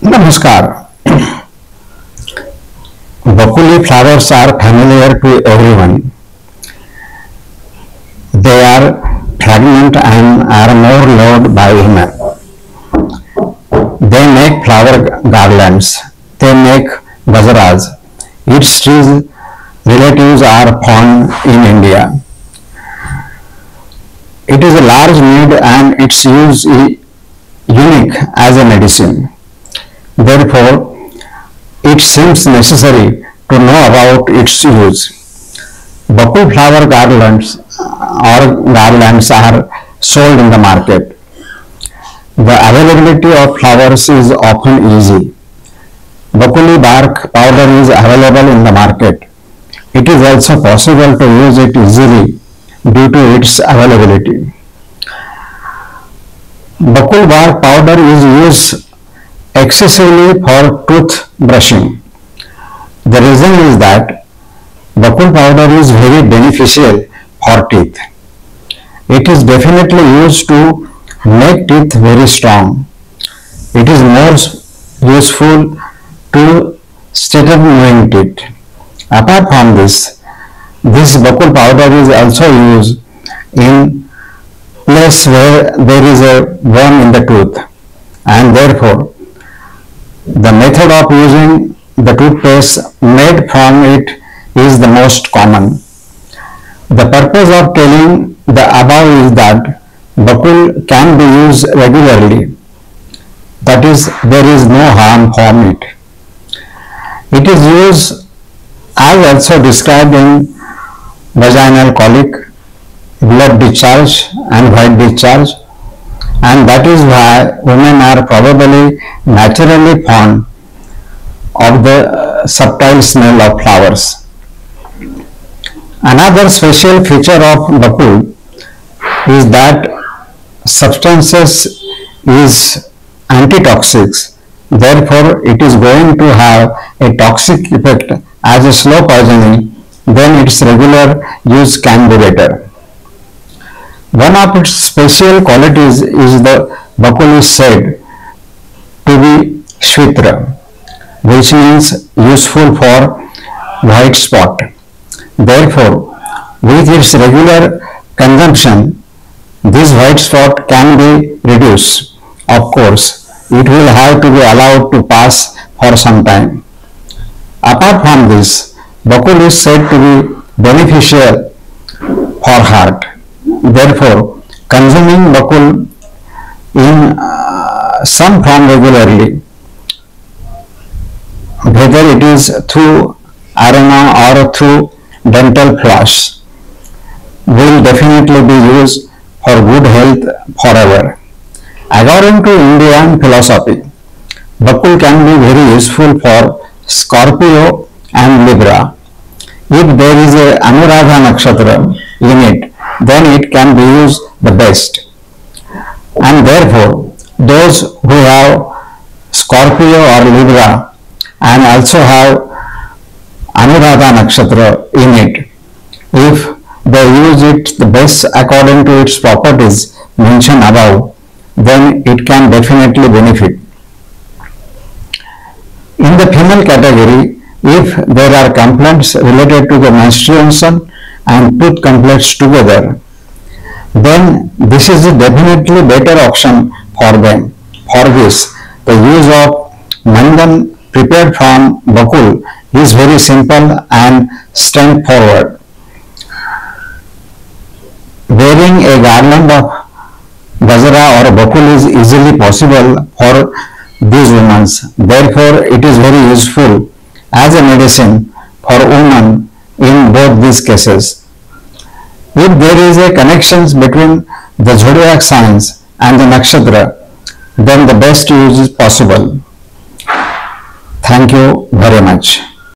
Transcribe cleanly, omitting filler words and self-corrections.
Namaskar. Bakuli flowers are familiar to everyone. They are fragrant and are more loved by women. They make flower garlands. They make gajaras. Its trees relatives are found in India. It is a large need and its use is unique as a medicine. Therefore, it seems necessary to know about its use. Bakul flower garlands are sold in the market. The availability of flowers is often easy. Bakuli bark powder is available in the market. It is also possible to use it easily due to its availability. Bakul bark powder is used excessively for tooth brushing. The reason is that bakul powder is very beneficial for teeth. It is definitely used to make teeth very strong. It is more useful to straighten moving teeth. Apart from this bakul powder is also used in place where there is a worm in the tooth, and therefore the method of using the toothpaste made from it is the most common. The purpose of telling the above is that bakul can be used regularly. That is, there is no harm from it. It is used as also described in vaginal colic, blood discharge and white discharge, and that is why women are probably naturally fond of the subtle smell of flowers. Another special feature of bakul is that substances is antitoxics. Therefore, it is going to have a toxic effect as a slow poisoning. Then its regular use can be better. One of its special qualities is the bakul is said to be shvitra, which means useful for white spot. Therefore, with its regular consumption, this white spot can be reduced. Of course, it will have to be allowed to pass for some time. Apart from this, bakul is said to be beneficial for heart. Therefore, consuming bakul in some form regularly, whether it is through aroma or through dental floss, will definitely be used for good health forever. According to Indian philosophy, bakul can be very useful for Scorpio and Libra. If there is a Anuradha nakshatra in it, then it can be used the best. And therefore, those who have Scorpio or Libra and also have Anuradha nakshatra in it, if they use it the best according to its properties mentioned above, then it can definitely benefit. In the female category, if there are complaints related to the menstruation and tooth complaints together, then this is a definitely better option for them. For this, the use of mandan prepared from bakul is very simple and straightforward. Wearing a garland of gajara or bakul is easily possible for these women. Therefore, it is very useful as a medicine for women in both these cases. If there is a connection between the zodiac signs and the nakshatra, then the best use is possible. Thank you very much.